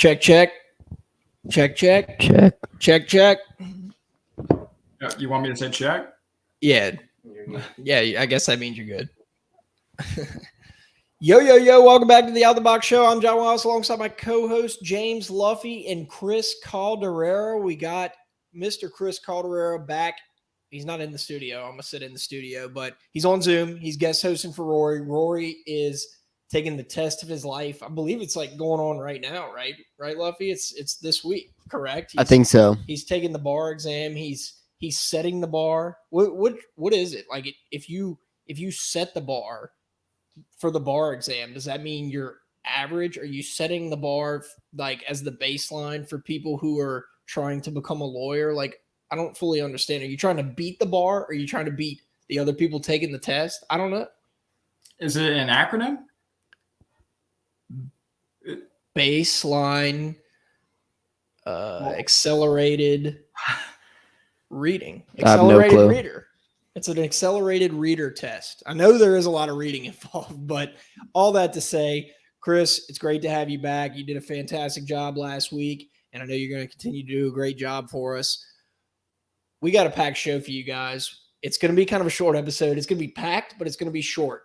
Check, check. Check, check. Check. Check, check. You want me to say check? Yeah. Yeah, I guess that means you're good. Yo. Welcome back to the Out the Box Show. I'm John Wallace alongside my co-host James Luffy and Chris Calderera. We got Mr. Chris Calderera back. He's not in the studio. I'm going to sit in the studio, but he's on Zoom. He's guest hosting for Rory. Rory is taking the test of his life. I believe it's like going on right now, right? Right, Luffy? It's this week, correct? I think so. He's taking the bar exam. He's setting the bar. What is it? Like if you set the bar for the bar exam, does that mean you're average? Are you setting the bar like as the baseline for people who are trying to become a lawyer? Like, I don't fully understand. Are you trying to beat the bar? Or are you trying to beat the other people taking the test? I don't know. Is it an acronym? Baseline accelerated reading. Accelerated reader. It's an accelerated reader test. I know there is a lot of reading involved, but all that to say, Chris, it's great to have you back. You did a fantastic job last week, and I know you're going to continue to do a great job for us. We got a packed show for you guys. It's going to be kind of a short episode. It's going to be packed, but it's going to be short.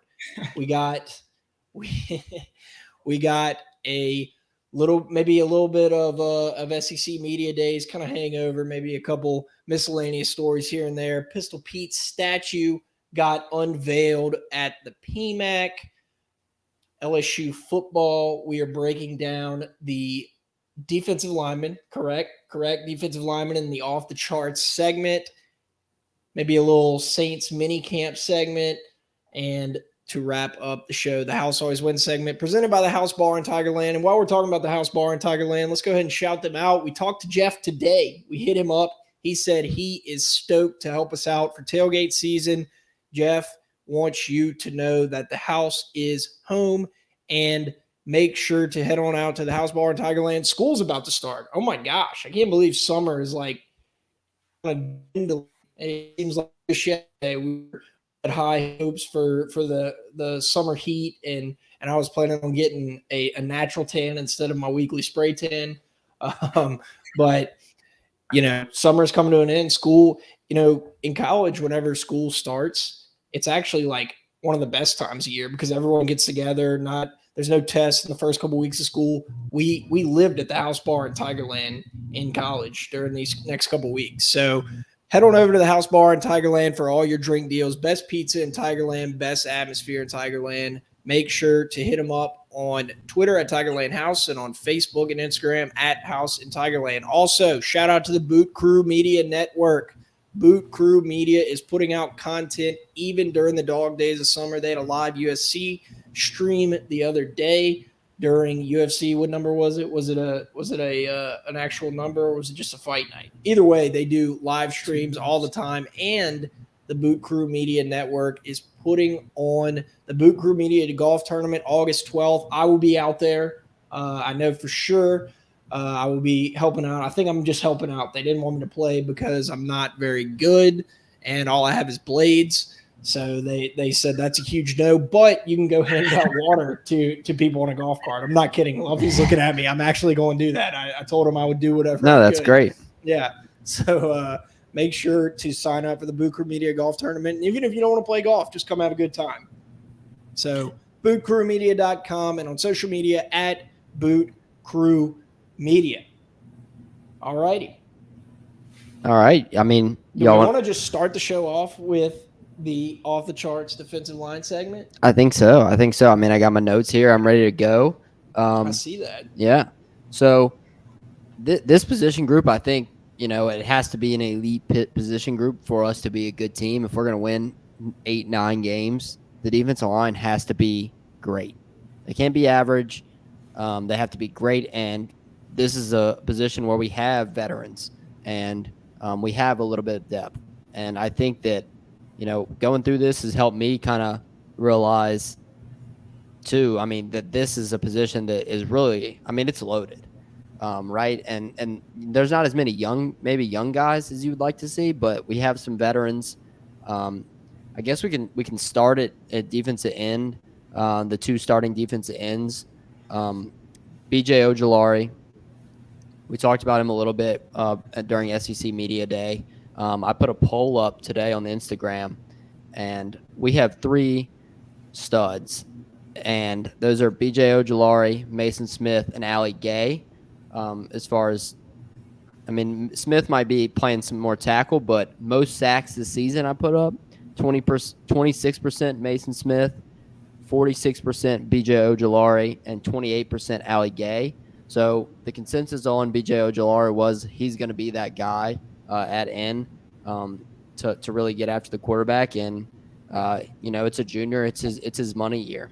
We got maybe a little bit of SEC media days, kind of hangover, maybe a couple miscellaneous stories here and there. Pistol Pete's statue got unveiled at the PMAC. LSU football, we are breaking down the defensive lineman, correct defensive lineman in the off the charts segment, maybe a little Saints mini camp segment, and to wrap up the show, the House Always Wins segment presented by the House Bar in Tigerland. And while we're talking about the House Bar in Tigerland, let's go ahead and shout them out. We talked to Jeff today. We hit him up. He said he is stoked to help us out for tailgate season. Jeff wants you to know that the house is home, and make sure to head on out to the House Bar in Tigerland. School's about to start. Oh my gosh. I can't believe summer is like, it seems like we had high hopes for the summer heat, and I was planning on getting a natural tan instead of my weekly spray tan. But summer's coming to an end. School, in college, whenever school starts, it's actually like one of the best times of year because everyone gets together. There's no tests in the first couple of weeks of school. We lived at the House Bar in Tigerland in college during these next couple of weeks. So head on over to the House Bar in Tigerland for all your drink deals. Best pizza in Tigerland, best atmosphere in Tigerland. Make sure to hit them up on Twitter at Tigerland House and on Facebook and Instagram at House in Tigerland. Also, shout out to the Boot Crew Media Network. Boot Crew Media is putting out content even during the dog days of summer. They had a live USC stream the other day during UFC. What number was it? Was it an actual number, or was it just a fight night? Either way, they do live streams all the time, and the Boot Crew Media Network is putting on the Boot Crew Media Golf Tournament August 12th. I will be out there. I know for sure. I will be helping out. I think I'm just helping out. They didn't want me to play because I'm not very good, and all I have is blades. So they said that's a huge no, but you can go hand out water to people on a golf cart. I'm not kidding. Luffy's looking at me. I'm actually going to do that. I told him I would do whatever. No, that's great. Yeah. So make sure to sign up for the Boot Crew Media Golf Tournament. And even if you don't want to play golf, just come have a good time. So bootcrewmedia.com and on social media at Boot Crew Media. All righty. All right. I mean, y'all want to just start the show off with the off the charts defensive line segment? I think so. I mean, I got my notes here. I'm ready to go. I see that. Yeah. So this position group, I think, it has to be an elite position group for us to be a good team. If we're going to win 8-9 games, the defensive line has to be great. They can't be average. They have to be great. And this is a position where we have veterans and we have a little bit of depth. And I think that, going through this has helped me kind of realize too, I mean, that this is a position that is really, I mean, it's loaded, right? And there's not as many young guys as you would like to see, but we have some veterans. I guess we can start at defensive end, the two starting defensive ends, B.J. Ojulari, We talked about him a little bit during SEC Media Day. I put a poll up today on the Instagram, and we have 3 studs, and those are B.J. Ojulari, Mason Smith, and Ali Gay. As far as, I mean, Smith might be playing some more tackle, but most sacks this season I put up 26% Mason Smith, 46% BJ Ojulari, and 28% Ali Gay. So the consensus on BJ Ojulari was he's going to be that guy at end to really get after the quarterback. And it's a junior; it's his money year.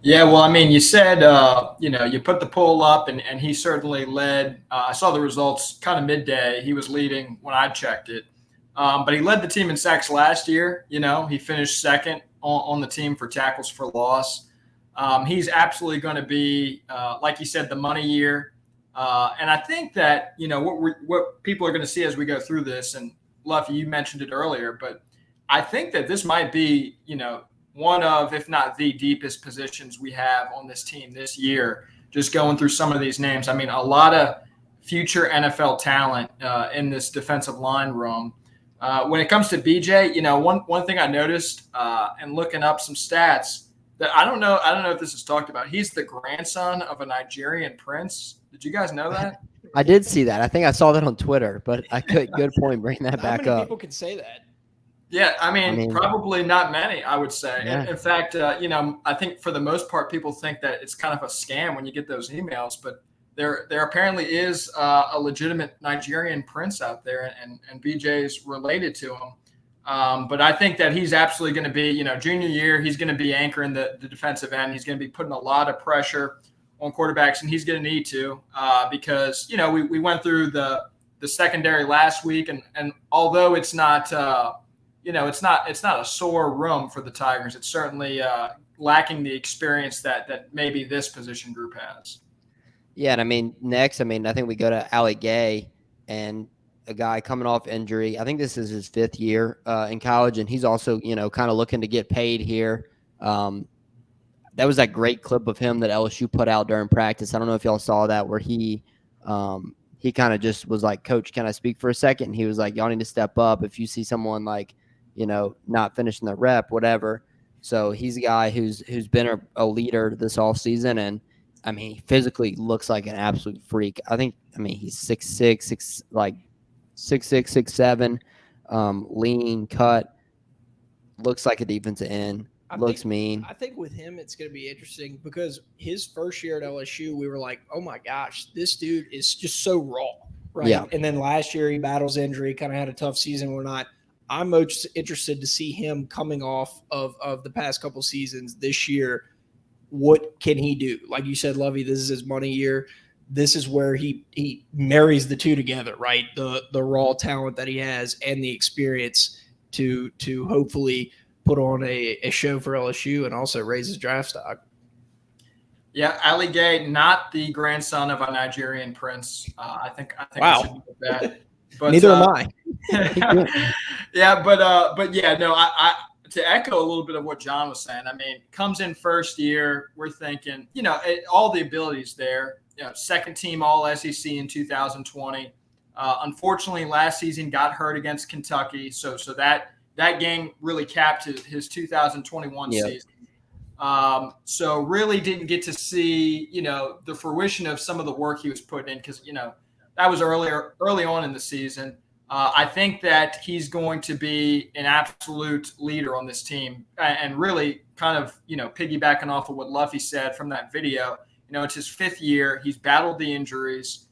Yeah, well, I mean, you said, you put the poll up, and he certainly led. I saw the results kind of midday. He was leading when I checked it. But he led the team in sacks last year. He finished second on the team for tackles for loss. He's absolutely going to be, like you said, the money year. And I think that, what people are going to see as we go through this, and Luffy, you mentioned it earlier, but I think that this might be, one of, if not the deepest positions we have on this team this year, just going through some of these names. I mean, a lot of future NFL talent in this defensive line room. When it comes to BJ, one thing I noticed and looking up some stats that I don't know if this is talked about. He's the grandson of a Nigerian prince. Did you guys know that? I did see that. I think I saw that on Twitter, but I could. Good point. Bring that back up. How many people can say that? Yeah, I mean, probably not many, I would say. Yeah. In fact, I think for the most part, people think that it's kind of a scam when you get those emails, but there apparently is a legitimate Nigerian prince out there, and BJ's related to him. But I think that he's absolutely going to be, junior year, he's going to be anchoring the defensive end. He's going to be putting a lot of pressure on quarterbacks, and he's going to need to because, we went through the secondary last week, and although it's not it's not a sore room for the Tigers. It's certainly lacking the experience that maybe this position group has. Yeah, and next, I think we go to Ali Gay, and a guy coming off injury. I think this is his 5th year in college, and he's also, kind of looking to get paid here. That was that great clip of him that LSU put out during practice. I don't know if y'all saw that, where he kind of just was like, "Coach, can I speak for a second?" And he was like, "Y'all need to step up if you see someone like, not finishing the rep, whatever." So he's a guy who's been a leader this offseason, and he physically looks like an absolute freak. He's 6'6", 6'7", lean, cut, looks like a defensive end, looks mean. I think with him, it's going to be interesting because his first year at LSU, we were like, oh my gosh, this dude is just so raw, right? Yeah. And then last year he battles injury, kind of had a tough season. I'm most interested to see him coming off of the past couple seasons this year. What can he do? Like you said, Lovey, this is his money year. This is where he marries the two together, right? The raw talent that he has and the experience to hopefully put on a show for LSU and also raise his draft stock. Yeah, Ali Gay, not the grandson of a Nigerian prince. I think wow. I should do that. But, neither am I. Yeah, but yeah, no, I to echo a little bit of what John was saying. Comes in first year, we're thinking, all the abilities there. Second team All SEC in 2020. Unfortunately, last season got hurt against Kentucky, so that game really capped his 2021 season. So really didn't get to see, the fruition of some of the work he was putting in because, that was early on in the season. I think that he's going to be an absolute leader on this team and really kind of, piggybacking off of what Luffy said from that video. It's his 5th year. He's battled the injuries.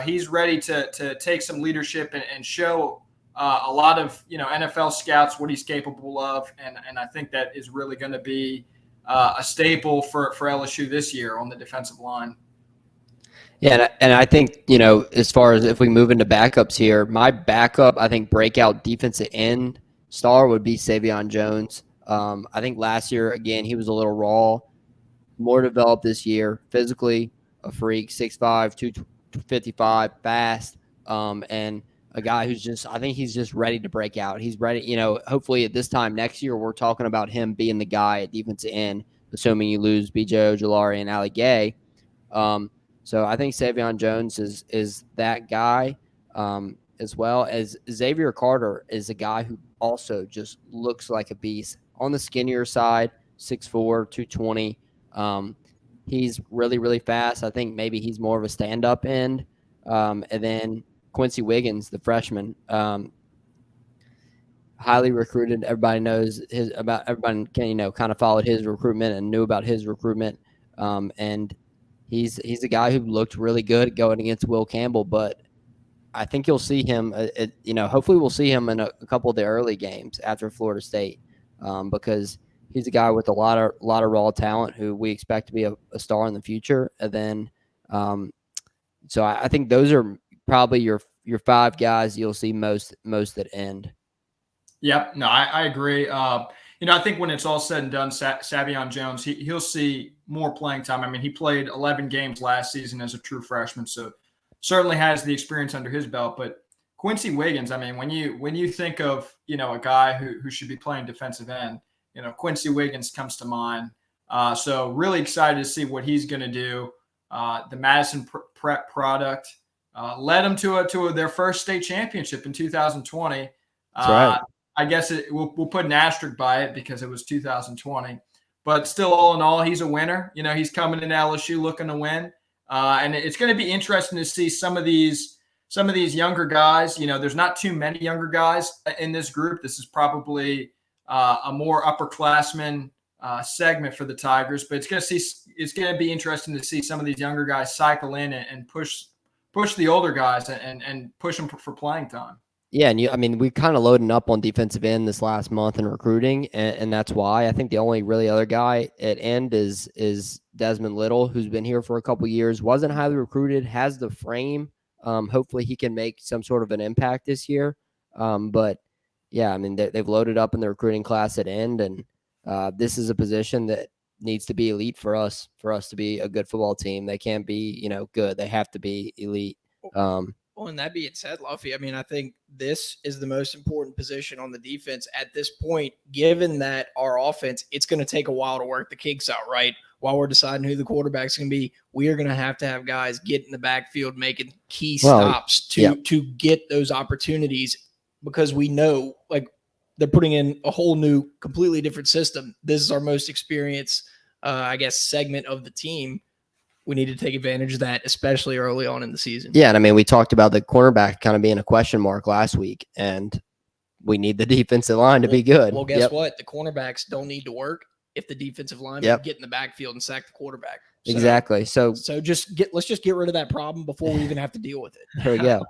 He's ready to take some leadership and show a lot of, NFL scouts what he's capable of. And I think that is really going to be a staple for LSU this year on the defensive line. Yeah, and I think, as far as if we move into backups here, my backup, I think, breakout defensive end star would be Savion Jones. I think last year, again, he was a little raw, more developed this year, physically a freak, 6'5", 255, fast, and a guy who's I think he's just ready to break out. He's ready, hopefully at this time next year, we're talking about him being the guy at defensive end, assuming you lose BJ Ojulari and Ali Gay. So I think Savion Jones is that guy, as well as Xavier Carter is a guy who also just looks like a beast on the skinnier side, 6'4", 220. He's really, really fast. I think maybe he's more of a stand-up end. And then Quincy Wiggins, the freshman, highly recruited. Everybody knows everybody can, kind of followed his recruitment and knew about his recruitment. And he's a guy who looked really good going against Will Campbell, but I think you'll see him, hopefully we'll see him in a couple of the early games after Florida State, because he's a guy with a lot of raw talent who we expect to be a star in the future. And then, so I think those are probably your 5 guys you'll see most at end. Yep. No, I agree. I think when it's all said and done, Savion Jones, he'll see more playing time. I mean, he played 11 games last season as a true freshman, so certainly has the experience under his belt. But Quincy Wiggins, I mean, when you think of, a guy who should be playing defensive end, Quincy Wiggins comes to mind. So really excited to see what he's going to do. The Madison Prep product led them to their first state championship in 2020. That's right. I guess we'll put an asterisk by it because it was 2020. But still, all in all, he's a winner. He's coming in LSU looking to win. And it's going to be interesting to see some of these younger guys. There's not too many younger guys in this group. This is probably a more upperclassman segment for the Tigers. But it's going to be interesting to see some of these younger guys cycle in and push the older guys and push them for playing time. Yeah, and we kind of loading up on defensive end this last month in recruiting, and that's why I think the only really other guy at end is Desmond Little, who's been here for a couple years, wasn't highly recruited, has the frame. Hopefully he can make some sort of an impact this year. But yeah, I mean they've loaded up in the recruiting class at end, and this is a position that needs to be elite for us to be a good football team. They can't be good; they have to be elite. Well, and that being said, Luffy, I mean, I think this is the most important position on the defense at this point, given that our offense, it's going to take a while to work the kinks out, right? While we're deciding who the quarterback's going to be, we are going to have guys get in the backfield, making key stops to get those opportunities, because we know, like, they're putting in a whole new, completely different system. This is our most experienced, segment of the team. We need to take advantage of that, especially early on in the season. Yeah, and I mean, we talked about the cornerback kind of being a question mark last week, and we need the defensive line to be good. Well, guess what? The cornerbacks don't need to work if the defensive linemen get in the backfield and sack the quarterback. Exactly. So let's just get rid of that problem before we even have to deal with it. There we go.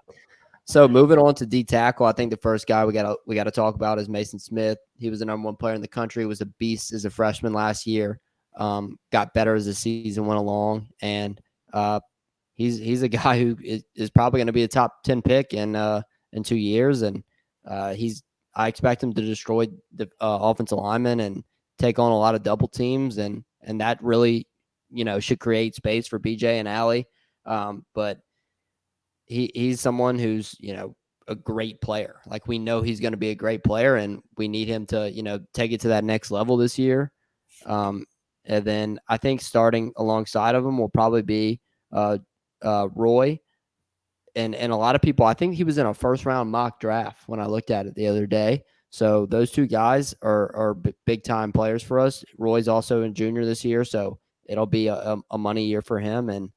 So moving on to D tackle, I think the first guy we got to talk about is Mason Smith. He was the number 1 player in the country. Was a beast as a freshman last year. Got better as the season went along, and he's a guy who is probably going to be a top 10 pick in 2 years, and I expect him to destroy the offensive linemen and take on a lot of double teams, and that really should create space for BJ and Allie. But he's someone who's a great player. Like, we know he's going to be a great player, and we need him to take it to that next level this year. And then I think starting alongside of him will probably be Roy. And a lot of people, I think he was in a first-round mock draft when I looked at it the other day. So those 2 guys are big-time players for us. Roy's also a junior this year, so it'll be a money year for him. And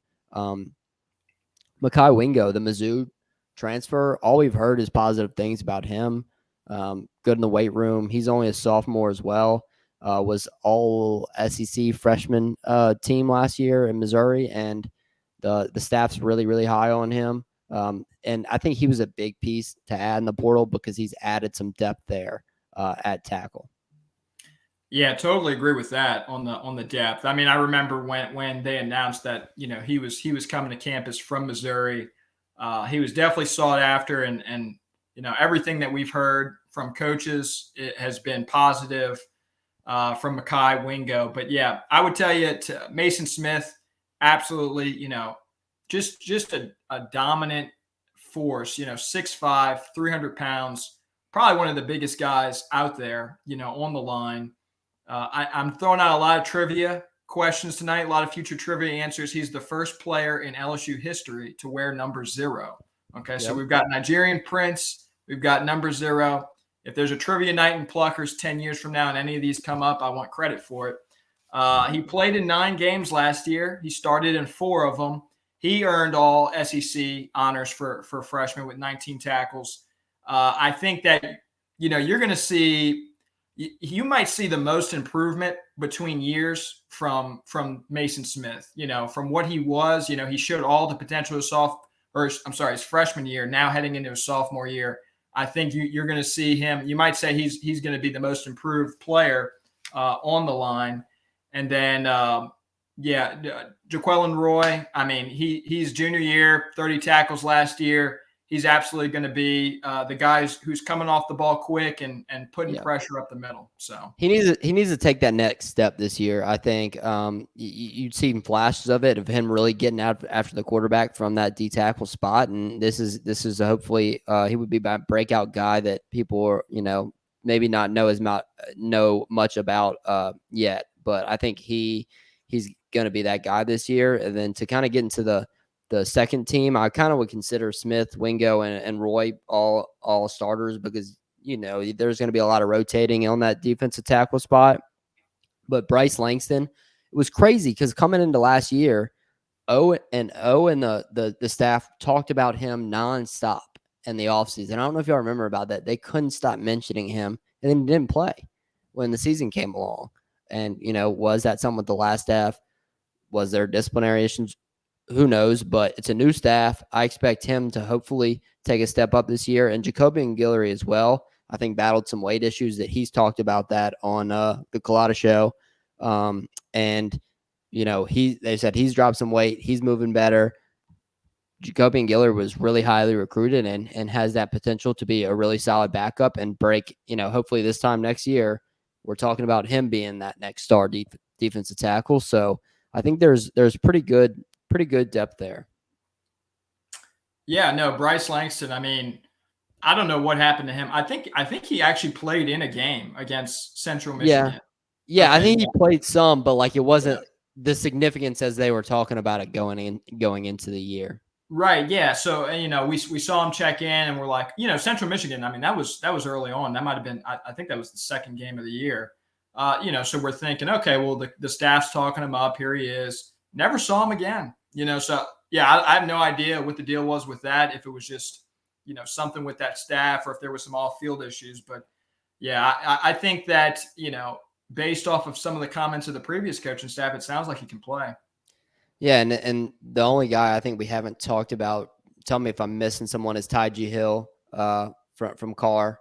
Mekhi Wingo, the Mizzou transfer, all we've heard is positive things about him. Good in the weight room. He's only a sophomore as well. Was all SEC freshman team last year in Missouri, and the staff's really, really high on him. And I think he was a big piece to add in the portal because he's added some depth there at tackle. Yeah, totally agree with that on the depth. I mean, I remember when they announced that he was coming to campus from Missouri. He was definitely sought after, and everything that we've heard from coaches, it has been positive. From Mekhi Wingo. But yeah, I would tell you Mason Smith, absolutely, just a dominant force, 6'5", 300 pounds, probably one of the biggest guys out there, on the line. I'm throwing out a lot of trivia questions tonight, a lot of future trivia answers. He's the first player in LSU history to wear number 0. Okay, so we've got Nigerian Prince, we've got number 0. If there's a trivia night in Pluckers 10 years from now and any of these come up, I want credit for it. He played in 9 games last year. He started in 4 of them. He earned all SEC honors for freshman with 19 tackles. I think that, you're going to see – you might see the most improvement between years from Mason Smith, from what he was. He showed all the potential of his freshman year, now heading into his sophomore year. I think you're going to see him. You might say he's going to be the most improved player on the line. And then, Jaquelin Roy, I mean, he's junior year, 30 tackles last year. He's absolutely going to be the guy who's coming off the ball quick and putting pressure up the middle. So he needs to take that next step this year. I think you'd see flashes of him really getting out after the quarterback from that D tackle spot. And this is hopefully he would be a breakout guy that people are, maybe not know much about yet. But I think he's going to be that guy this year. And then to kind of get into the second team, I kind of would consider Smith, Wingo, and Roy all starters because, there's going to be a lot of rotating on that defensive tackle spot. But Bryce Langston, it was crazy because coming into last year, and the staff talked about him nonstop in the offseason. I don't know if y'all remember about that. They couldn't stop mentioning him, and then he didn't play when the season came along. And, was that something with the last staff? Was there disciplinary issues? Who knows? But it's a new staff. I expect him to hopefully take a step up this year. And Jacobian Guillory as well, I think, battled some weight issues that he's talked about that on the Colada show. And, they said he's dropped some weight. He's moving better. Jacobian Guillory was really highly recruited and has that potential to be a really solid backup and break, hopefully this time next year, we're talking about him being that next star defensive tackle. So I think there's pretty good depth there. Yeah, no, Bryce Langston, I mean, I don't know what happened to him. I think he actually played in a game against Central Michigan. Yeah, okay. I think he played some, but it wasn't the significance as they were talking about it going into the year. Right. Yeah. So, we saw him check in and we're like, Central Michigan, I mean, that was early on. That might've been, I think that was the second game of the year. So we're thinking, okay, well, the staff's talking him up. Here he is. Never saw him again, so yeah, I have no idea what the deal was with that. If it was just, something with that staff or if there was some off field issues, but yeah, I think that, based off of some of the comments of the previous coaching staff, it sounds like he can play. Yeah, and the only guy I think we haven't talked about, tell me if I'm missing someone, is Ty G. Hill from Carr.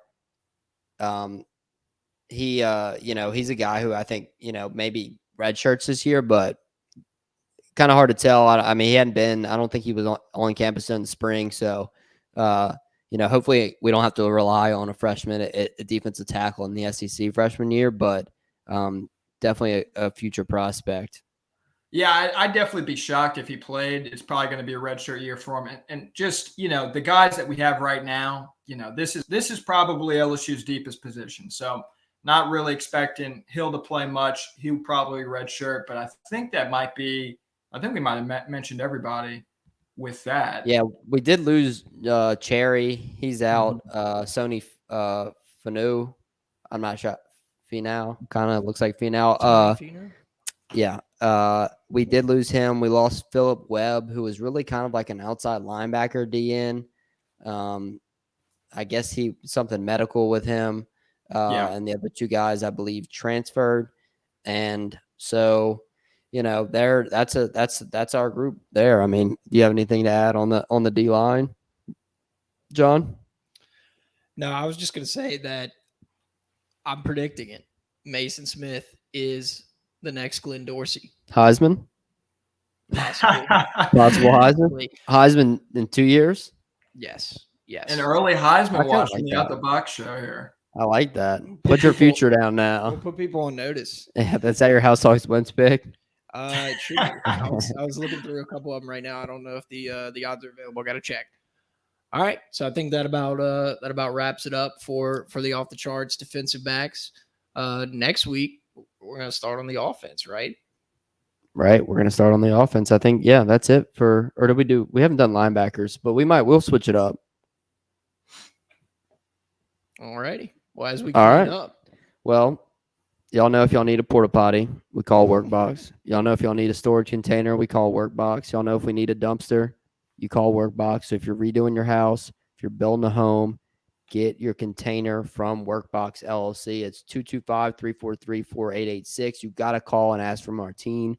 He, he's a guy who I think, maybe red shirts this year, but kind of hard to tell. I mean, he hadn't been, I don't think he was on campus in the spring. So, hopefully we don't have to rely on a freshman at defensive tackle in the SEC freshman year, but definitely a future prospect. Yeah, I'd definitely be shocked if he played. It's probably going to be a redshirt year for him. And just, the guys that we have right now, this is probably LSU's deepest position. So not really expecting Hill to play much. He'll probably redshirt, but I think we might have mentioned everybody with that. Yeah, we did lose Cherry. He's out. Sony Fanu. I'm not sure. Finau. Kind of looks like Finau. Yeah. We did lose him. We lost Philip Webb, who was really kind of like an outside linebacker DN. I guess he something medical with him. And the other two guys, I believe, transferred. And so, that's our group there. I mean, do you have anything to add on the D line, John? No, I was just going to say that I'm predicting it. Mason Smith is the next Glenn Dorsey. Heisman? Possible Heisman? Heisman in 2 years? Yes. An early Heisman watch from the Out the Box show here. I like that. Put your future down now. We'll put people on notice. Yeah, that's at your House Hawks wins pick. It should be. I was looking through a couple of them right now. I don't know if the odds are available. Got to check. All right, so I think that about wraps it up for the off the charts defensive backs. Next week we're gonna start on the offense, right? right, we're going to start on the offense. I think, yeah, that's it for – or did we do – we haven't done linebackers, but we'll switch it up. All righty. Well, as we All clean right. up. Well, y'all know if y'all need a porta potty, we call Workbox. Y'all know if y'all need a storage container, we call Workbox. Y'all know if we need a dumpster, you call Workbox. So if you're redoing your house, if you're building a home, get your container from Workbox LLC. It's 225-343-4886. You got to call and ask for Martine.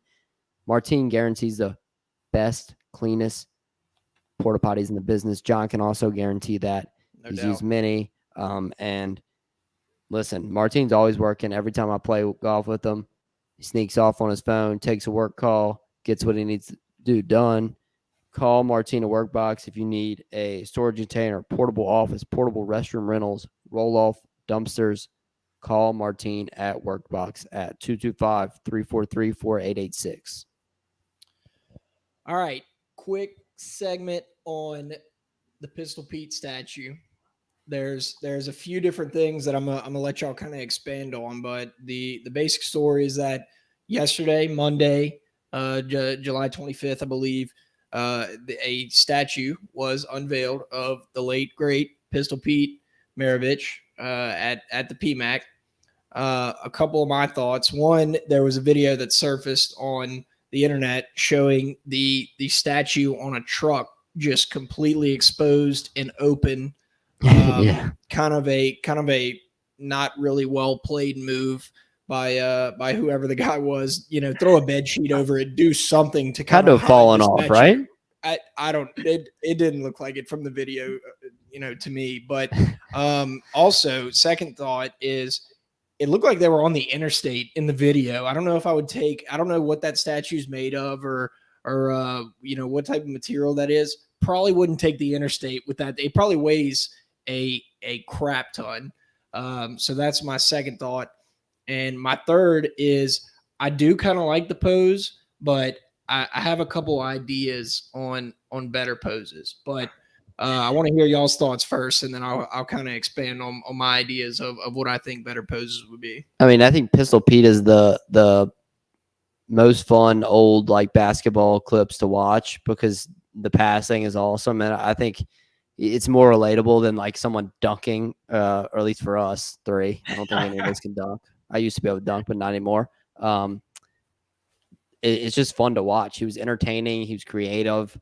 Martine guarantees the best, cleanest porta potties in the business. John can also guarantee that. No He's doubt. used many. And listen, Martine's always working. Every time I play golf with him, he sneaks off on his phone, takes a work call, gets what he needs to do done. Call Martine at Workbox if you need a storage container, portable office, portable restroom rentals, roll-off dumpsters. Call Martine at Workbox at 225-343-4886. All right. Quick segment on the Pistol Pete statue. There's a few different things that I'm gonna let y'all kind of expand on, but the basic story is that yesterday, Monday, July 25th, I believe, a statue was unveiled of the late great Pistol Pete Maravich at the PMAC. A couple of my thoughts. One, there was a video that surfaced on the internet showing the statue on a truck just completely exposed and open. Yeah. Kind of a not really well played move by whoever the guy was. Throw a bed sheet over it, do something to kind Had to of have fallen off, statue. right? I don't. It didn't look like it from the video, to me. But also, second thought is, it looked like they were on the interstate in the video. I don't know if I would take. I don't know what that statue's made of, or what type of material that is. Probably wouldn't take the interstate with that. It probably weighs a crap ton. So that's my second thought. And my third is, I do kind of like the pose, but I have a couple ideas on better poses. But I want to hear y'all's thoughts first, and then I'll kind of expand on my ideas of what I think better poses would be. I mean, I think Pistol Pete is the most fun old like basketball clips to watch because the passing is awesome, and I think it's more relatable than like someone dunking, or at least for us three. I don't think any of us can dunk. I used to be able to dunk, but not anymore. It's just fun to watch. He was entertaining. He was creative.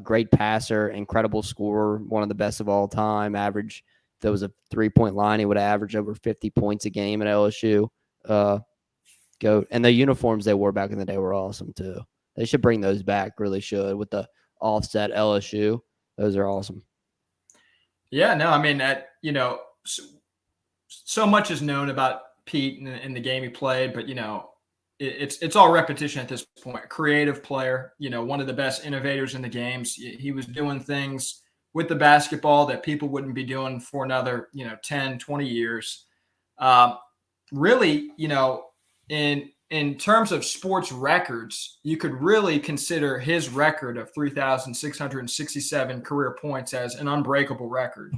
Great passer, incredible scorer, one of the best of all time. Average, if there was a 3-point line, he would average over 50 points a game at LSU. And the uniforms they wore back in the day were awesome too. They should bring those back, really should, with the offset LSU. Those are awesome. Yeah, no, I mean, so much is known about Pete in the game he played, but it's all repetition at this point. Creative player, one of the best innovators in the games. He was doing things with the basketball that people wouldn't be doing for another 10, 20 years. Really, in terms of sports records, you could really consider his record of 3,667 career points as an unbreakable record,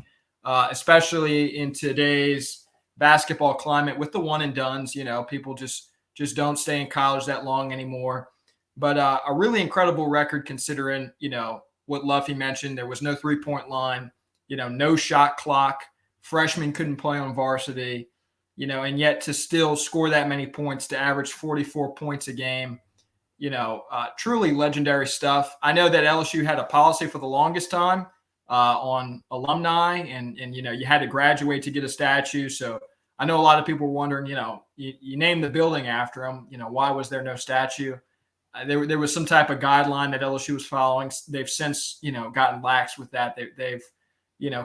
especially in today's basketball climate with the one and dones. People just don't stay in college that long anymore. But a really incredible record considering, what Luffy mentioned. There was no 3-point line, no shot clock. Freshmen couldn't play on varsity. And yet to still score that many points, to average 44 points a game, truly legendary stuff. I know that LSU had a policy for the longest time on alumni, and you had to graduate to get a statue. So I know a lot of people were wondering, you named the building after him, why was there no statue? There was some type of guideline that LSU was following. They've since, gotten lax with that. They've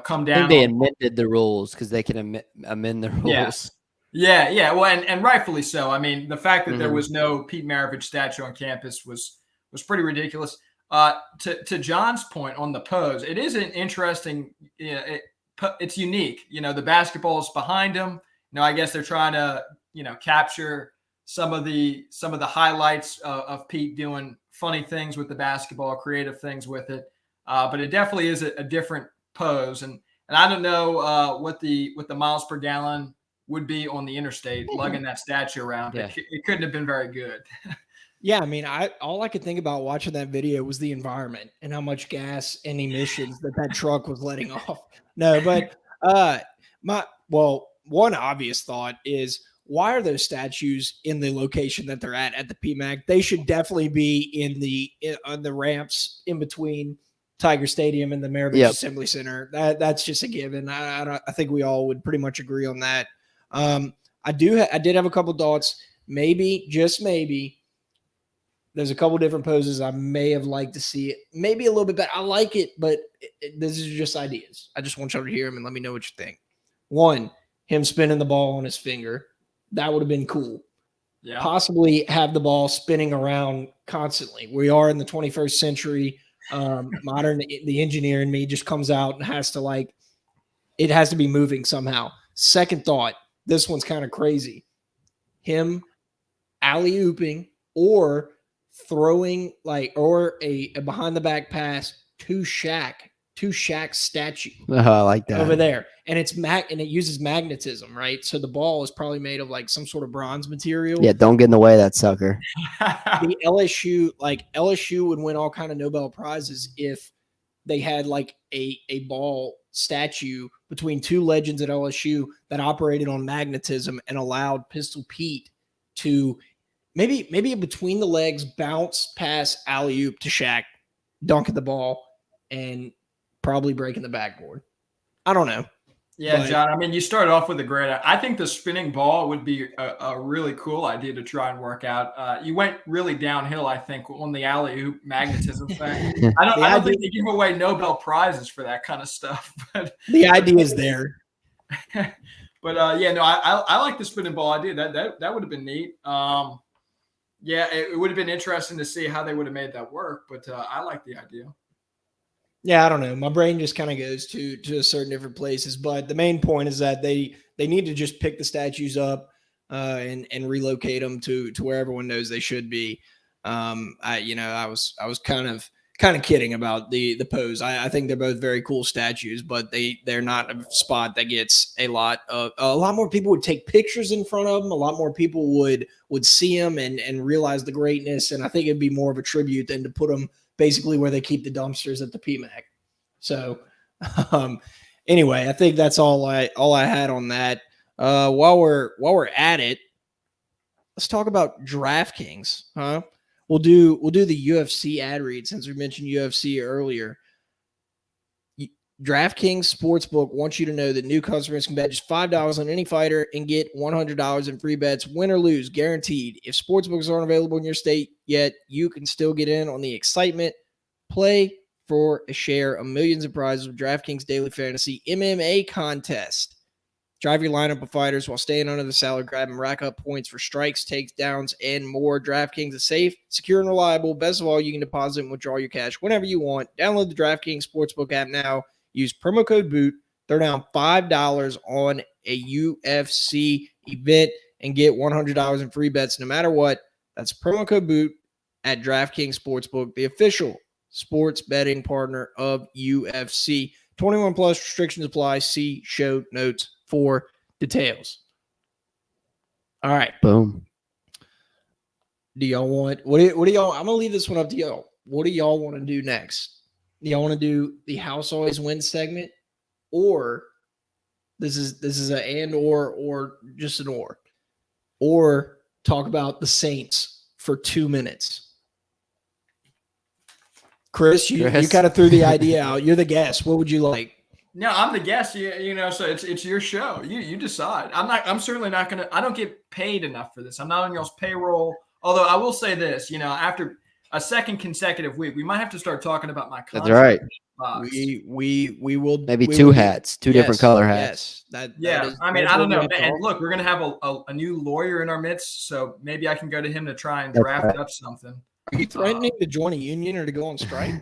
come down. I think they amended the rules because they can amend the rules. Yes. Yeah. Well, and rightfully so. I mean, the fact that there was no Pete Maravich statue on campus was pretty ridiculous. To John's point on the pose, it is an interesting. It's unique. The basketball is behind him. I guess they're trying to capture some of the highlights of Pete doing funny things with the basketball, creative things with it. But it definitely is a different pose, and I don't know what the miles per gallon would be on the interstate lugging that statue around. Yeah. It couldn't have been very good. Yeah, I mean, all I could think about watching that video was the environment and how much gas and emissions that truck was letting off. No, but one obvious thought is, why are those statues in the location that they're at the PMAC? They should definitely be on the ramps in between Tiger Stadium and the Maravich Assembly Center. That's just a given. I think we all would pretty much agree on that. I did have a couple thoughts. Maybe, just maybe, there's a couple different poses I may have liked to see it. Maybe a little bit better. I like it, but this is just ideas. I just want y'all to hear them and let me know what you think. One, him spinning the ball on his finger. That would have been cool. Yeah. Possibly have the ball spinning around constantly. We are in the 21st century. Modern, the engineer in me just comes out and has to it has to be moving somehow. Second thought, this one's kind of crazy. Him alley-ooping or throwing or a behind the back pass to Shaq's statue. Oh, I like that over there, and it uses magnetism, right? So the ball is probably made of some sort of bronze material. Yeah, don't get in the way of that sucker. The LSU would win all kind of Nobel prizes if they had a ball statue between two legends at LSU that operated on magnetism and allowed Pistol Pete to maybe between the legs, bounce, pass, alley-oop to Shaq, dunk at the ball, and probably breaking the backboard. I don't know. Yeah, John, I mean, you started off with a great – I think the spinning ball would be a really cool idea to try and work out. You went really downhill, I think, on the alley-oop magnetism thing. I don't think they give away Nobel Prizes for that kind of stuff. But the idea is there. But, I like the spinning ball idea. That would have been neat. Yeah, it would have been interesting to see how they would have made that work, but I like the idea. Yeah, I don't know. My brain just kind of goes to certain different places, but the main point is that they need to just pick the statues up and relocate them to where everyone knows they should be. I was kind of kidding about the pose. I think they're both very cool statues, but they're not a spot that gets a lot more people would take pictures in front of them. A lot more people would see them and realize the greatness. And I think it'd be more of a tribute than to put them basically where they keep the dumpsters at the PMAC. So anyway, I think that's all I had on that. While we're at it, let's talk about DraftKings, huh? We'll do the UFC ad read since we mentioned UFC earlier. DraftKings Sportsbook wants you to know that new customers can bet just $5 on any fighter and get $100 in free bets, win or lose, guaranteed. If sportsbooks aren't available in your state yet, you can still get in on the excitement. Play for a share of millions of prizes with DraftKings Daily Fantasy MMA Contest. Drive your lineup of fighters while staying under the salary cap and rack up points for strikes, takedowns, and more. DraftKings is safe, secure, and reliable. Best of all, you can deposit and withdraw your cash whenever you want. Download the DraftKings Sportsbook app now. Use promo code BOOT. They're down $5 on a UFC event and get $100 in free bets no matter what. That's promo code BOOT at DraftKings Sportsbook, the official sports betting partner of UFC. 21 plus restrictions apply. See show notes for details. All right. Boom. Do y'all want what do y'all? I'm gonna leave this one up to y'all. What do y'all want to do next? Do y'all want to do the house always wins segment, or this is a and or just an or talk about the Saints for 2 minutes? Chris, you kind of threw the idea out. You're the guest. What would you like? No, I'm the guest. So it's your show. You decide. I'm certainly not gonna. I don't get paid enough for this. I'm not on y'all's payroll. Although I will say this, after a second consecutive week, we might have to start talking about my contract. That's right. We will maybe two hats, two different color hats. Yes, I don't know. And look, we're gonna have a new lawyer in our midst, so maybe I can go to him to try and draft up something. Are you threatening to join a union or to go on strike?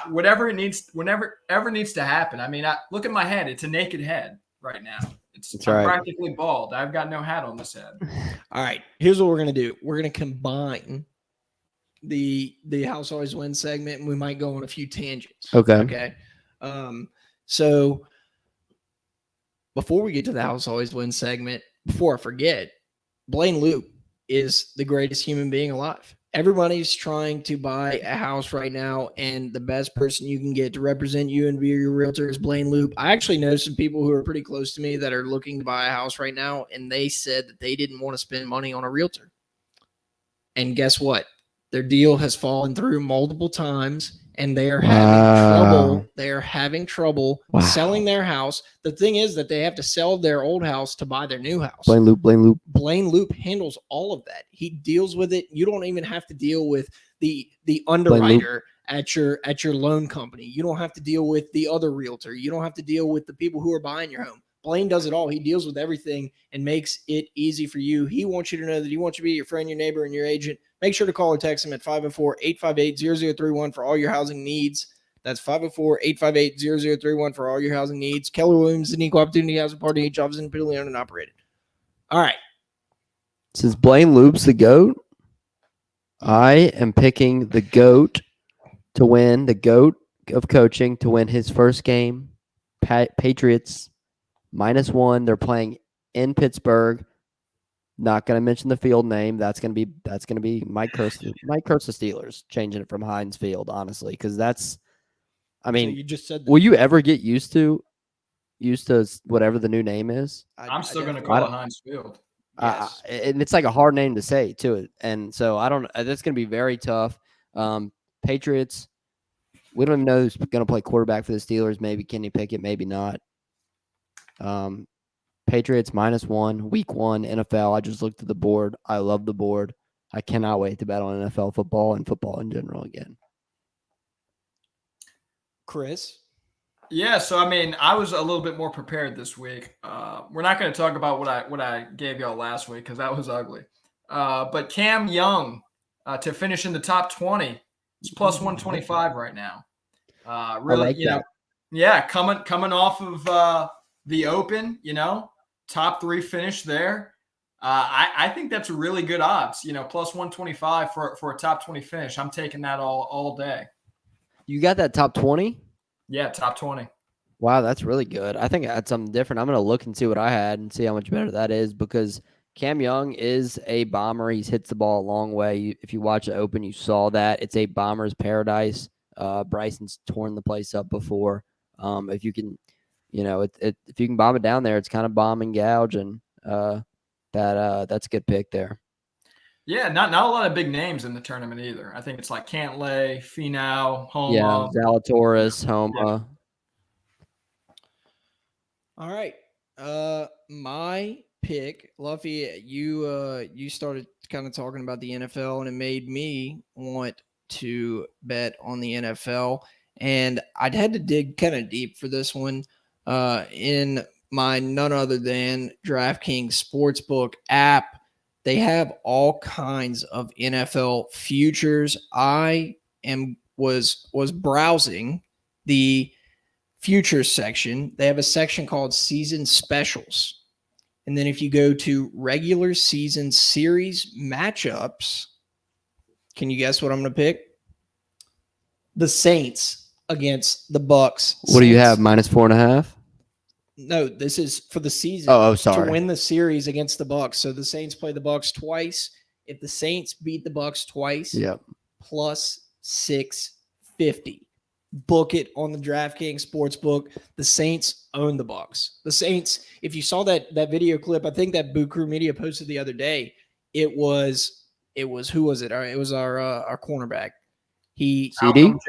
Whatever needs to happen. Look at my head; it's a naked head right now. I'm practically bald. I've got no hat on this head. All right, here's what we're gonna do. We're gonna combine the House Always Wins segment, and we might go on a few tangents. Okay. So before we get to the House Always Wins segment, before I forget, Blaine Luke, is the greatest human being alive. Everybody's trying to buy a house right now, and the best person you can get to represent you and be your realtor is Blaine Loop. I actually know some people who are pretty close to me that are looking to buy a house right now, and they said that they didn't want to spend money on a realtor. And guess what? Their deal has fallen through multiple times, and they are having trouble. They are having trouble selling their house. The thing is that they have to sell their old house to buy their new house. Blaine Loop. Blaine Loop handles all of that. He deals with it. You don't even have to deal with the underwriter at your loan company. You don't have to deal with the other realtor. You don't have to deal with the people who are buying your home. Blaine does it all. He deals with everything and makes it easy for you. He wants you to know that he wants you to be your friend, your neighbor, and your agent. Make sure to call or text him at 504-858-0031 for all your housing needs. That's 504-858-0031 for all your housing needs. Keller Williams, an equal opportunity housing party, each office independently owned and operated. All right. Since Blaine Loop's the GOAT, I am picking the GOAT to win, the GOAT of coaching to win his first game. Patriots -1. They're playing in Pittsburgh. Not going to mention the field name. That's going to be Mike Curse the Steelers, changing it from Heinz Field, honestly, because that's. I mean, So you just said that. Will you ever get used to whatever the new name is? I'm still going to call it Heinz Field. Yes. And it's like a hard name to say too. And so I don't. That's going to be very tough. Patriots. We don't even know who's going to play quarterback for the Steelers. Maybe Kenny Pickett. Maybe not. Patriots -1, week 1, NFL. I just looked at the board. I love the board. I cannot wait to bet on NFL football and football in general again. Chris? Yeah, so I mean, I was a little bit more prepared this week. We're not going to talk about what I gave y'all last week because that was ugly. But Cam Young to finish in the top 20, it's +125 right now. Really, coming off of the Open, top 3 finish there. I think that's a really good odds, +125 for a top 20 finish. I'm taking that all day. You got that top 20? Yeah, top 20. Wow, that's really good. I think I had something different. I'm going to look and see what I had and see how much better that is because Cam Young is a bomber. He hits the ball a long way. If you watch the Open, you saw that. It's a bomber's paradise. Bryson's torn the place up before. If you can, if you can bomb it down there, it's kind of bomb and gouge, and that's a good pick there. Yeah, not a lot of big names in the tournament either. I think it's like Cantlay, Finau, Homa. Yeah, Zalatoris, Homa. Yeah. All right. My pick, Luffy, you started kind of talking about the NFL, and it made me want to bet on the NFL. And I'd had to dig kind of deep for this one in my none other than DraftKings Sportsbook app. They have all kinds of NFL futures. I was browsing the futures section. They have a section called Season Specials. And then if you go to regular season series matchups, can you guess what I'm going to pick? The Saints against the Bucks. What do you have, -4.5? No, this is for the season. Oh, sorry. To win the series against the Bucks. So the Saints play the Bucks twice. If the Saints beat the Bucks twice, yep, +650. Book it on the DraftKings Sportsbook. The Saints own the Bucks. The Saints, if you saw that video clip, I think that Boo Crew Media posted the other day, it was who was it? It was our cornerback. Malcolm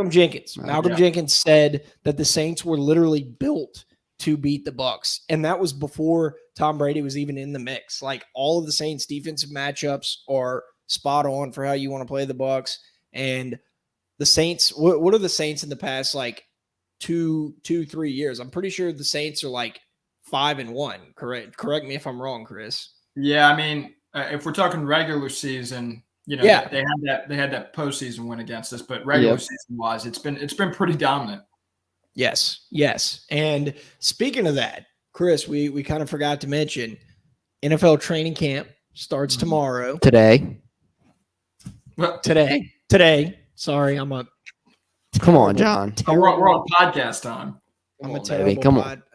Jenkins. Malcolm Jenkins said that the Saints were literally built to beat the Bucks, and that was before Tom Brady was even in the mix. Like, all of the Saints' defensive matchups are spot on for how you want to play the Bucks. And the Saints, what are the Saints in the past like 3 years? I'm pretty sure the Saints are like 5-1. Correct me if I'm wrong, Chris. Yeah, I mean, if we're talking regular season. They had that postseason win against us, but regular season wise, it's been pretty dominant. Yes. And speaking of that, Chris, we kind of forgot to mention NFL training camp starts tomorrow. Today. Sorry, I'm a. Come on, John. We're on podcast time. I'm a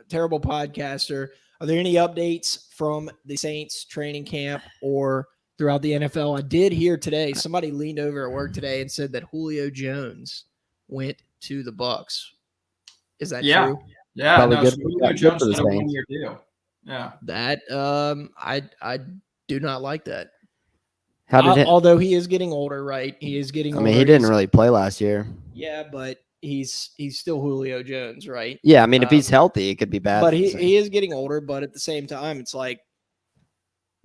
terrible podcaster. Are there any updates from the Saints training camp or throughout the NFL? I did hear today somebody leaned over at work today and said that Julio Jones went to the Bucks. Is that true? Yeah. Probably No, good, so Julio good Jones for the got a Saints. 1-year deal. Yeah. That I do not like that. How did it? Although he is getting older, right? He is getting older. I mean, he didn't really play last year. Yeah, but he's still Julio Jones, right? Yeah, I mean, if he's healthy, it could be bad. But he is getting older. But at the same time, it's like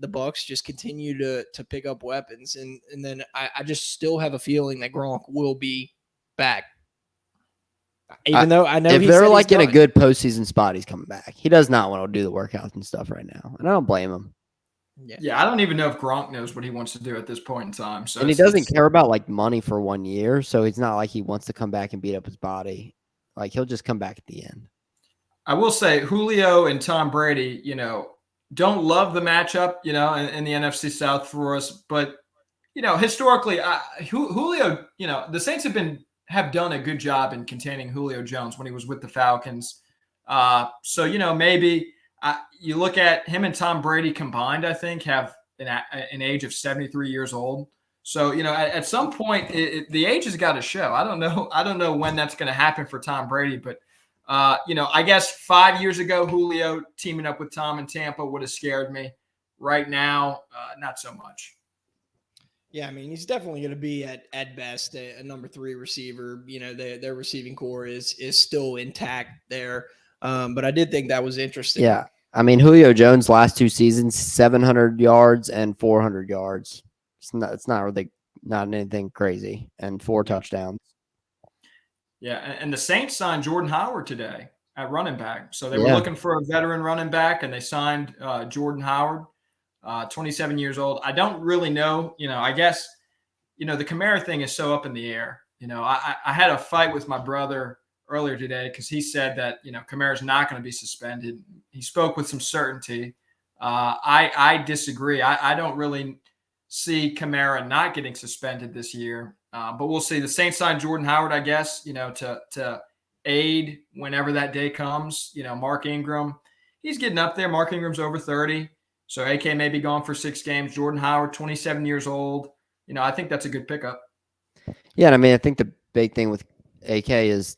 the Bucks just continue to pick up weapons, and then I just still have a feeling that Gronk will be back. Even though I know if they're like in a good postseason spot, he's coming back. He does not want to do the workouts and stuff right now, and I don't blame him. Yeah, I don't even know if Gronk knows what he wants to do at this point in time. So and he doesn't care about like money for 1 year, so it's not like he wants to come back and beat up his body. Like he'll just come back at the end. I will say Julio and Tom Brady, don't love the matchup, in the NFC South for us, but historically, Julio, the Saints have done a good job in containing Julio Jones when he was with the Falcons. So maybe you look at him and Tom Brady combined, I think, have an age of 73 years old. So, at some point, the age has got to show. I don't know when that's going to happen for Tom Brady, but, I guess 5 years ago, Julio teaming up with Tom in Tampa would have scared me. Right now, not so much. Yeah, I mean, he's definitely going to be at best a number 3 receiver. Their receiving core is still intact there. But I did think that was interesting. Yeah. I mean, Julio Jones last 2 seasons, 700 yards and 400 yards. It's not really not anything crazy, and 4 touchdowns. Yeah, and the Saints signed Jordan Howard today at running back. So they were looking for a veteran running back, and they signed Jordan Howard, 27 years old. I don't really know. I guess, the Kamara thing is so up in the air. I had a fight with my brother earlier today because he said that, Kamara's not going to be suspended. He spoke with some certainty. I disagree. I don't really see Kamara not getting suspended this year. But we'll see. The Saints signed Jordan Howard, I guess, to aid whenever that day comes. Mark Ingram, he's getting up there. Mark Ingram's over 30. So AK may be gone for 6 games. Jordan Howard, 27 years old. I think that's a good pickup. Yeah, and I mean, I think the big thing with AK is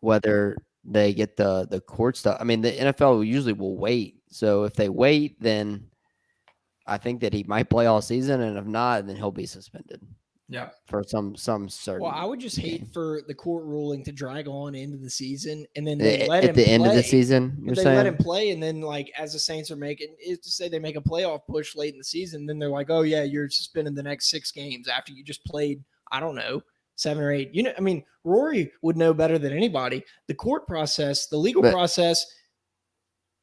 whether they get the court stuff. I mean, the NFL usually will wait. So if they wait, then I think that he might play all season, and if not, then he'll be suspended. Yeah, for some certain. Well, I would just hate for the court ruling to drag on into the season, and then they let him at the end of the season. You're saying let him play, and then as the Saints are making is to say they make a playoff push late in the season, then they're like, oh yeah, you're suspending the next 6 games after you just played, I don't know, 7 or 8. I mean, Rory would know better than anybody. The court process, the legal process,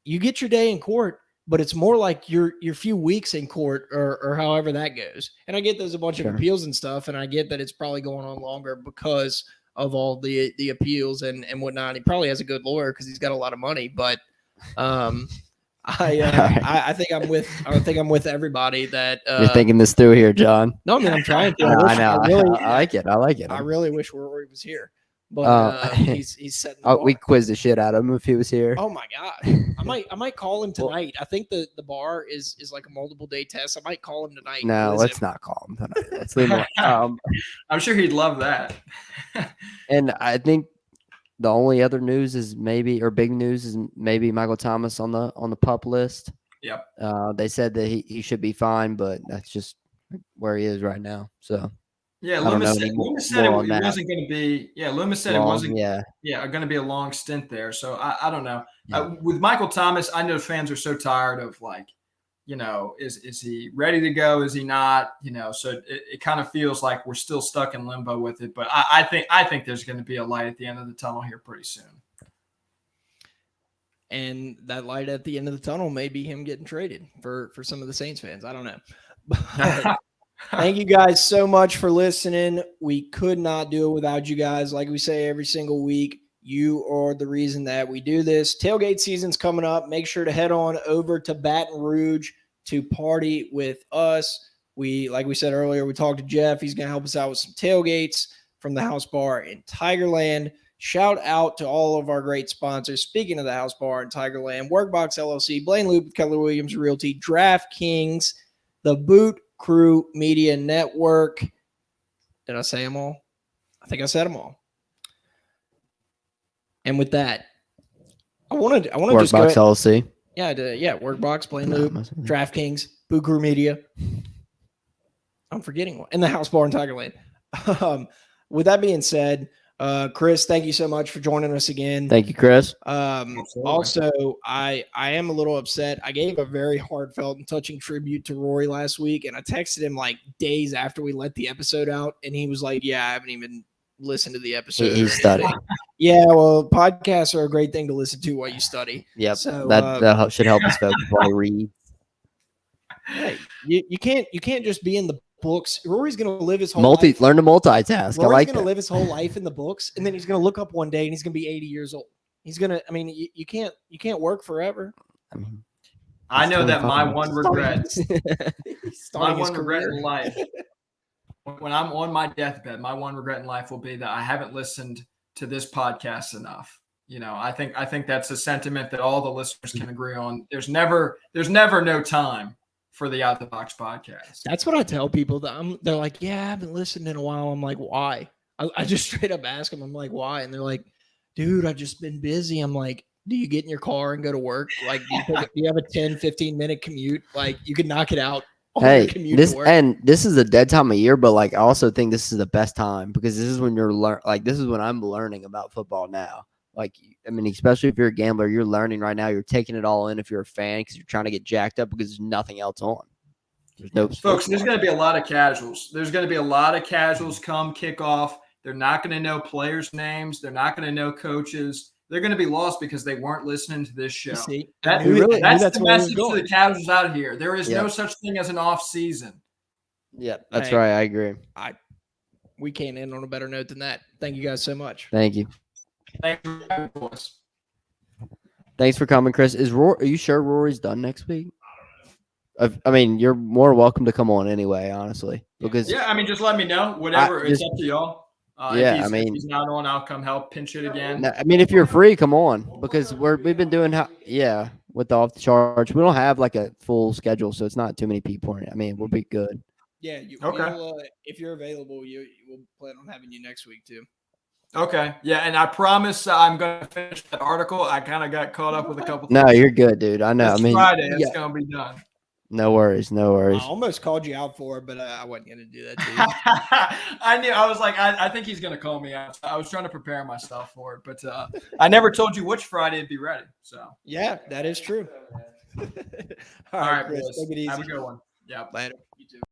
you get your day in court. But it's more like your few weeks in court or however that goes. And I get there's a bunch of appeals and stuff, and I get that it's probably going on longer because of all the appeals and whatnot. He probably has a good lawyer because he's got a lot of money. But I think I'm with everybody that you're thinking this through here, John. No, I mean I'm trying to. I know. I like it. I really wish Rory was here. But he's setting the bar. We quizzed the shit out of him if he was here. Oh my god, I might call him tonight. I think the bar is like a multiple day test. I might call him tonight. No, let's not call him tonight. Let's leave him. I'm sure he'd love that. And I think the only other news is big news is maybe Michael Thomas on the PUP list. Yep. They said that he should be fine, but that's just where he is right now. So. Yeah, Loomis said it wasn't going to be. Yeah, Loomis said it wasn't. Yeah, going to be a long stint there. So I don't know. Yeah. With Michael Thomas, I know fans are so tired of is he ready to go? Is he not? So it kind of feels like we're still stuck in limbo with it. But I think there's going to be a light at the end of the tunnel here pretty soon. And that light at the end of the tunnel may be him getting traded for some of the Saints fans. I don't know. But thank you guys so much for listening. We could not do it without you guys. Like we say every single week, you are the reason that we do this. Tailgate season's coming up. Make sure to head on over to Baton Rouge to party with us. Like we said earlier, we talked to Jeff. He's going to help us out with some tailgates from the house bar in Tigerland. Shout out to all of our great sponsors. Speaking of the House Bar in Tigerland, Workbox LLC, Blaine Loop, Keller Williams Realty, DraftKings, the Boot Crew Media Network. Did I say them all? I think I said them all. And with that, I want to just go Workbox ahead. LLC. Yeah, Workbox, Blaine Loop, DraftKings, Boot Crew Media. I'm forgetting one. And the House Bar in Tigerland. With that being said, Chris, thank you so much for joining us again. Thank you, Chris. Also, I am a little upset. I gave a very heartfelt and touching tribute to Rory last week, and I texted him like days after we let the episode out, and he was like, "Yeah, I haven't even listened to the episode." He's studying. Yeah, well, podcasts are a great thing to listen to while you study. Yep, so that should help us focus while we read. Hey, you can't just be in the books. Rory's gonna live his whole life. Learn to multitask. Rory's I like gonna that. live his whole life in the books, and then he's gonna look up one day and he's gonna be 80 years old. He's gonna. I mean, you can't work forever. I mean, I know that my one regret, career in life, when I'm on my deathbed, my one regret in life will be that I haven't listened to this podcast enough. You know, I think that's a sentiment that all the listeners can agree on. There's never no time for the Out the Box podcast. That's what I tell people. They're like, "Yeah, I haven't listened in a while." I'm like, "Why?" I just straight up ask them. I'm like, "Why?" And they're like, "Dude, I've just been busy." I'm like, "Do you get in your car and go to work? Like, do you have a 10, 15-minute commute? Like, you can knock it out." Hey, this is a dead time of year, but like I also think this is the best time because this is when this is when I'm learning about football now. Like, I mean, especially if you're a gambler, you're learning right now. You're taking it all in if you're a fan because you're trying to get jacked up because there's nothing else on. There's no folks. There's going to be a lot of casuals. There's going to be a lot of casuals come kickoff. They're not going to know players' names. They're not going to know coaches. They're going to be lost because they weren't listening to this show. That's the message to the casuals out here. There is no such thing as an off season. Yeah, that's right. I agree. We can't end on a better note than that. Thank you guys so much. Thank you. Thanks for coming, Chris. Are you sure Rory's done next week? I mean, you're more welcome to come on anyway, honestly. Because I mean, just let me know. Whatever, it's up to y'all. If he's not on, I'll come help pinch it again. I mean, if you're free, come on because we've been doing with the off the charge. We don't have like a full schedule, so it's not too many people. I mean, we'll be good. Yeah. If you're available, we'll plan on having you next week too. Okay. Yeah, and I promise I'm going to finish that article. I kind of got caught up with a couple things. No, you're good, dude. I know. Friday, it's going to be done. No worries. I almost called you out for it, but I wasn't going to do that to you. I knew. I was like, I think he's going to call me out. I was trying to prepare myself for it, but I never told you which Friday it'd be ready. So yeah, that is true. All right, Chris. Take it easy. Have a good one. Yeah. Later. You too.